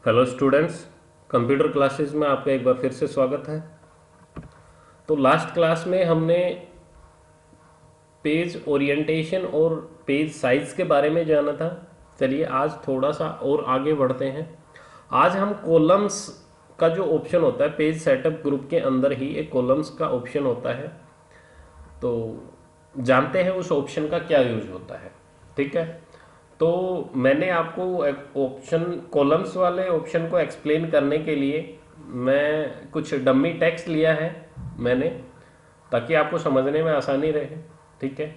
Hello students, computer classes में आपका एक बार फिर से स्वागत है। तो लास्ट क्लास में हमने पेज ओरिएंटेशन और पेज साइज के बारे में जाना था। चलिए आज थोड़ा सा और आगे बढ़ते हैं। आज हम कॉलम्स का जो ऑप्शन होता है, पेज सेटअप ग्रुप के अंदर ही एक कॉलम्स का ऑप्शन होता है, तो जानते हैं उस ऑप्शन का क्या यूज होता है। ठीक है, तो मैंने आपको ऑप्शन कॉलम्स वाले ऑप्शन को एक्सप्लेन करने के लिए मैं कुछ डमी टेक्स्ट लिया है मैंने, ताकि आपको समझने में आसानी रहे। ठीक है,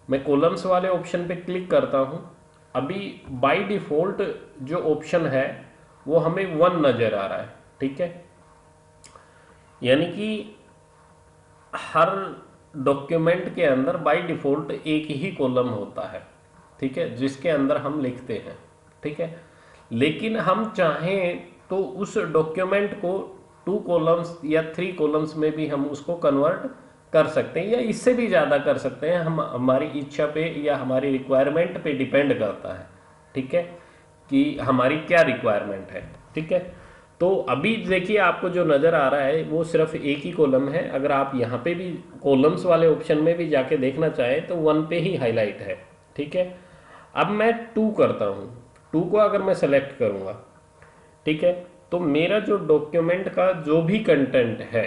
मैं कॉलम्स वाले ऑप्शन पे क्लिक करता हूँ। अभी बाय डिफ़ॉल्ट जो ऑप्शन है वो हमें वन नज़र आ रहा है। ठीक है, यानी कि हर डॉक्यूमेंट के अंदर बाय डिफ़ॉल्ट एक ही कॉलम होता है। ठीक है, जिसके अंदर हम लिखते हैं। ठीक है, लेकिन हम चाहें तो उस डॉक्यूमेंट को टू कॉलम्स या थ्री कॉलम्स में भी हम उसको कन्वर्ट कर सकते हैं, या इससे भी ज़्यादा कर सकते हैं। हम हमारी इच्छा पे या हमारी रिक्वायरमेंट पे डिपेंड करता है। ठीक है, कि हमारी क्या रिक्वायरमेंट है। ठीक है, तो अभी देखिए आपको जो नज़र आ रहा है वो सिर्फ एक ही कॉलम है। अगर आप यहाँ पे भी कॉलम्स वाले ऑप्शन में भी जाके देखना चाहें तो वन पे ही हाईलाइट है। ठीक है, अब मैं टू करता हूँ। टू को अगर मैं सेलेक्ट करूँगा, ठीक है, तो मेरा जो डॉक्यूमेंट का जो भी कंटेंट है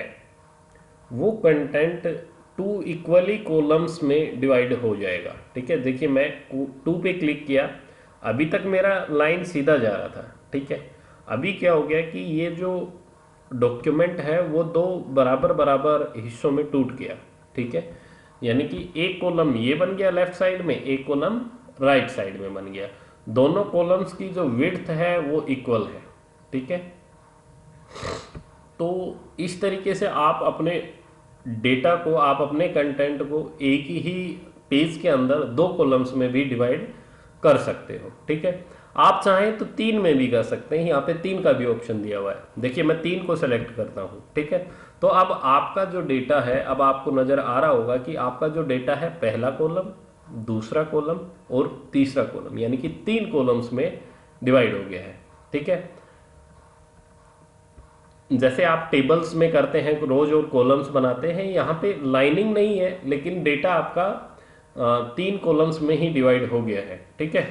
वो कंटेंट टू इक्वली कॉलम्स में डिवाइड हो जाएगा। ठीक है, देखिए मैं टू पे क्लिक किया, अभी तक मेरा लाइन सीधा जा रहा था। ठीक है, अभी क्या हो गया कि ये जो डॉक्यूमेंट है वो दो बराबर बराबर हिस्सों में टूट गया। ठीक है, यानी कि एक कॉलम ये बन गया लेफ्ट साइड में, एक कॉलम राइट साइड में बन गया। दोनों कॉलम्स की जो विड्थ है वो इक्वल है। ठीक है, तो इस तरीके से आप अपने डेटा को, आप अपने कंटेंट को एक ही पेज के अंदर दो कॉलम्स में भी डिवाइड कर सकते हो। ठीक है, आप चाहें तो तीन में भी कर सकते हैं। यहाँ पे तीन का भी ऑप्शन दिया हुआ है। देखिए मैं तीन को सेलेक्ट करता हूँ। ठीक है, तो अब आपका जो डेटा है, अब आपको नजर आ रहा होगा कि आपका जो डेटा है पहला कॉलम, दूसरा कॉलम और तीसरा कॉलम, यानी कि तीन कॉलम्स में डिवाइड हो गया है। ठीक है, जैसे आप टेबल्स में करते हैं, रोज और कॉलम्स बनाते हैं, यहाँ पे लाइनिंग नहीं है लेकिन डेटा आपका तीन कॉलम्स में ही डिवाइड हो गया है। ठीक है,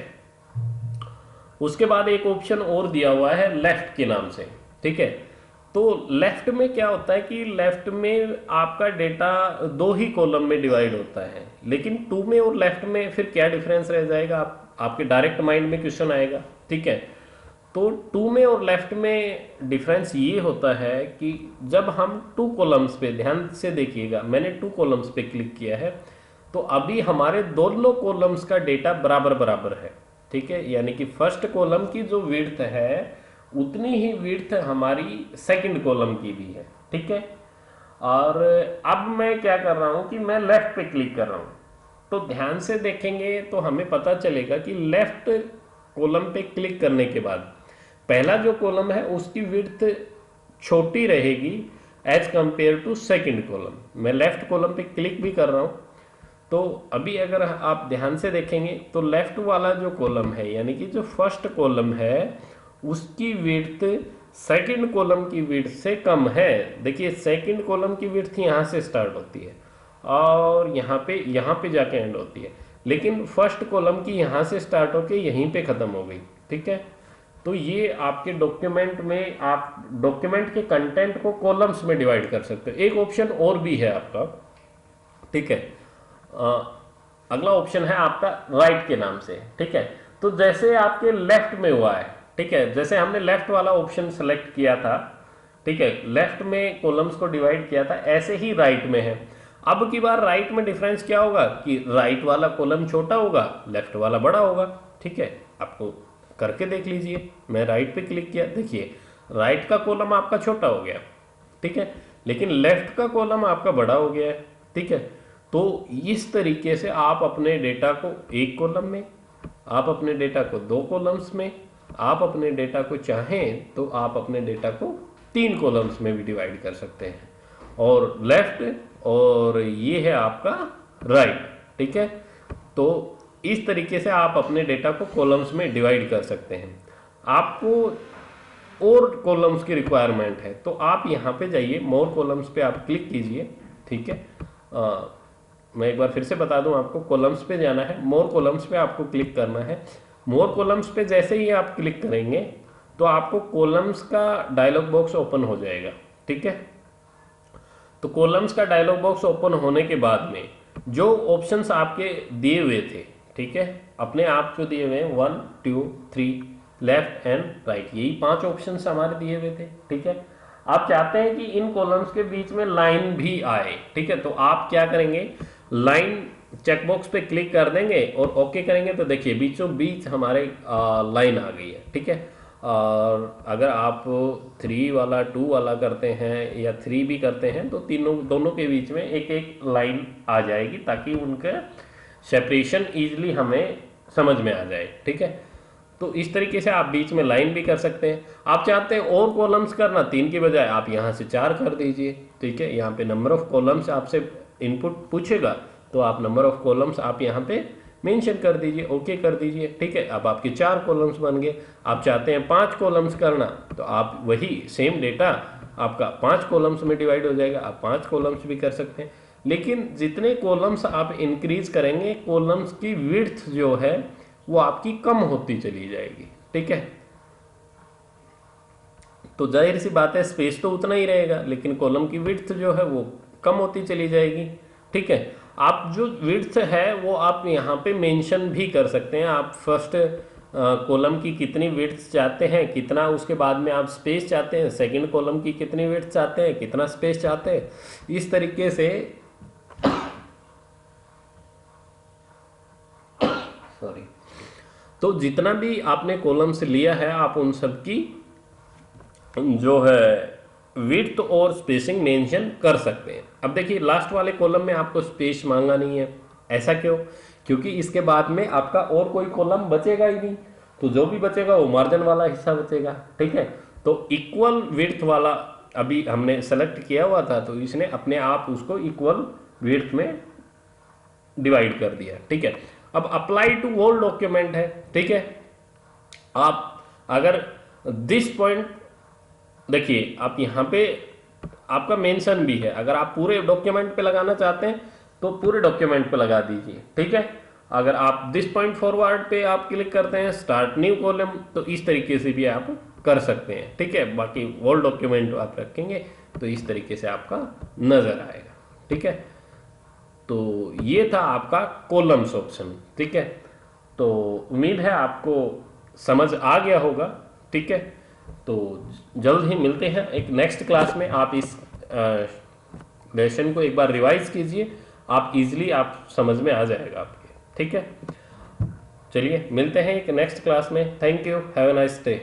उसके बाद एक ऑप्शन और दिया हुआ है लेफ्ट के नाम से। ठीक है, तो लेफ्ट में क्या होता है कि लेफ्ट में आपका डेटा दो ही कॉलम में डिवाइड होता है, लेकिन टू में और लेफ्ट में फिर क्या डिफरेंस रह जाएगा, आपके डायरेक्ट माइंड में क्वेश्चन आएगा। ठीक है, तो टू में और लेफ्ट में डिफरेंस ये होता है कि जब हम टू कॉलम्स पे, ध्यान से देखिएगा मैंने टू कॉलम्स पे क्लिक किया है, तो अभी हमारे दोनों कॉलम्स का डेटा बराबर बराबर है। ठीक है, यानी कि फर्स्ट कॉलम की जो विड्थ है उतनी ही विड्थ हमारी सेकंड कॉलम की भी है। ठीक है, और अब मैं क्या कर रहा हूं कि मैं लेफ्ट पे क्लिक कर रहा हूं, तो ध्यान से देखेंगे तो हमें पता चलेगा कि लेफ्ट कॉलम पे क्लिक करने के बाद पहला जो कॉलम है उसकी विड्थ छोटी रहेगी as compared to second column. मैं लेफ्ट कॉलम पे क्लिक भी कर रहा हूं, तो अभी अगर आप ध्यान से देखेंगे तो लेफ्ट वाला जो कॉलम है, यानी कि जो फर्स्ट कॉलम है, उसकी विड्थ सेकंड कॉलम की विड्थ से कम है। देखिए सेकंड कॉलम की विड्थ यहाँ से स्टार्ट होती है और यहाँ पे जाके एंड होती है, लेकिन फर्स्ट कॉलम की यहाँ से स्टार्ट होके यहीं पे ख़त्म हो गई। ठीक है, तो ये आपके डॉक्यूमेंट में आप डॉक्यूमेंट के कंटेंट को कॉलम्स में डिवाइड कर सकते हो। एक ऑप्शन और भी है आपका। ठीक है, अगला ऑप्शन है आपका राइट के नाम से। ठीक है, तो जैसे आपके लेफ्ट में हुआ है, ठीक है, जैसे हमने लेफ्ट वाला ऑप्शन सेलेक्ट किया था, ठीक है, लेफ्ट में कॉलम्स को डिवाइड किया था, ऐसे ही राइट में है। अब की बार राइट में डिफरेंस क्या होगा कि राइट वाला कॉलम छोटा होगा, लेफ्ट वाला बड़ा होगा। ठीक है, आपको करके देख लीजिए। मैं राइट पे क्लिक किया, देखिए राइट का कॉलम आपका छोटा हो गया। ठीक है, लेकिन लेफ्ट का कॉलम आपका बड़ा हो गया है। ठीक है, तो इस तरीके से आप अपने डेटा को एक कॉलम में, आप अपने डेटा को दो कॉलम्स में, आप अपने डेटा को चाहें तो आप अपने डेटा को तीन कॉलम्स में भी डिवाइड कर सकते हैं, और लेफ्ट और ये है आपका राइट। ठीक है, तो इस तरीके से आप अपने डेटा को कॉलम्स में डिवाइड कर सकते हैं। आपको और कॉलम्स की रिक्वायरमेंट है, तो आप यहाँ पे जाइए, मोर कॉलम्स पे आप क्लिक कीजिए। ठीक है, मैं एक बार फिर से बता दूं आपको, कॉलम्स पे जाना है, मोर कॉलम्स पे आपको क्लिक करना है। मोर कॉलम्स पे जैसे ही आप क्लिक करेंगे तो आपको कॉलम्स का डायलॉग बॉक्स ओपन हो जाएगा। ठीक है, तो कॉलम्स का डायलॉग बॉक्स ओपन होने के बाद में जो ऑप्शंस आपके दिए हुए थे, ठीक है, अपने आप जो दिए हुए हैं 1 2 3 लेफ्ट एंड राइट, यही 5 ऑप्शंस हमारे दिए हुए थे। ठीक है, आप चाहते हैं कि इन कॉलम्स के बीच में लाइन भी आए। ठीक है, तो आप क्या करेंगे, लाइन चेकबॉक्स पे क्लिक कर देंगे और ओके करेंगे, तो देखिए बीचों बीच हमारे लाइन आ गई है। ठीक है, और अगर आप 3 वाला 2 वाला करते हैं या 3 भी करते हैं तो तीनों दोनों के बीच में एक एक लाइन आ जाएगी, ताकि उनका सेपरेशन ईजिली हमें समझ में आ जाए। ठीक है, तो इस तरीके से आप बीच में लाइन भी कर सकते हैं। आप चाहते हैं और कॉलम्स करना, 3 की बजाय आप यहाँ से 4 कर दीजिए। ठीक है, यहाँ पे नंबर ऑफ कॉलम्स आपसे इनपुट पूछेगा, तो आप नंबर ऑफ कॉलम्स आप यहाँ पे मेंशन कर दीजिए, ओके कर दीजिए। ठीक है, अब आपके 4 कॉलम्स बन गए। आप चाहते हैं 5 कॉलम्स करना, तो आप वही सेम डेटा आपका 5 कॉलम्स में डिवाइड हो जाएगा, आप 5 कॉलम्स भी कर सकते हैं। लेकिन जितने कॉलम्स आप इंक्रीज करेंगे, कॉलम्स की विड्थ जो है वो आपकी कम होती चली जाएगी। ठीक है, तो जाहिर सी बात है स्पेस तो उतना ही रहेगा, लेकिन कॉलम की विड्थ जो है वो कम होती चली जाएगी। ठीक है, आप जो विड्थ है वो आप यहाँ पे मेंशन भी कर सकते हैं। आप फर्स्ट कॉलम की कितनी विड्थ चाहते हैं, कितना उसके बाद में आप स्पेस चाहते हैं, सेकंड कॉलम की कितनी विड्थ चाहते हैं, कितना स्पेस चाहते हैं, इस तरीके से सॉरी, तो जितना भी आपने कॉलम से लिया है आप उन सब की जो है विड्थ और स्पेसिंग मेंशन कर सकते हैं। अब देखिए लास्ट वाले कॉलम में आपको स्पेस मांगा नहीं है, ऐसा क्यों? क्योंकि इसके बाद में आपका और कोई कॉलम बचेगा ही नहीं, तो जो भी बचेगा वो मार्जिन वाला हिस्सा बचेगा। ठीक है, तो इक्वल विड्थ वाला अभी हमने सेलेक्ट किया हुआ था, तो इसने अपने आप उसको इक्वल विड्थ में डिवाइड कर दिया। ठीक है, अब अप्लाई टू ऑल डॉक्यूमेंट है। ठीक है, आप अगर दिस पॉइंट देखिए, आप यहाँ पे आपका मेंशन भी है, अगर आप पूरे डॉक्यूमेंट पे लगाना चाहते हैं तो पूरे डॉक्यूमेंट पे लगा दीजिए। ठीक है, अगर आप दिस पॉइंट फॉरवर्ड पे आप क्लिक करते हैं स्टार्ट न्यू कॉलम, तो इस तरीके से भी आप कर सकते हैं। ठीक है, बाकी ऑल डॉक्यूमेंट आप रखेंगे तो इस तरीके से आपका नजर आएगा। ठीक है, तो ये था आपका कॉलम्स ऑप्शन। ठीक है, तो उम्मीद है आपको समझ आ गया होगा। ठीक है, तो जल्द ही मिलते हैं एक नेक्स्ट क्लास में। आप इस लेसन को एक बार रिवाइज कीजिए, आप इजीली आप समझ में आ जाएगा आपके। ठीक है, चलिए मिलते हैं एक नेक्स्ट क्लास में। Thank you, have a nice day.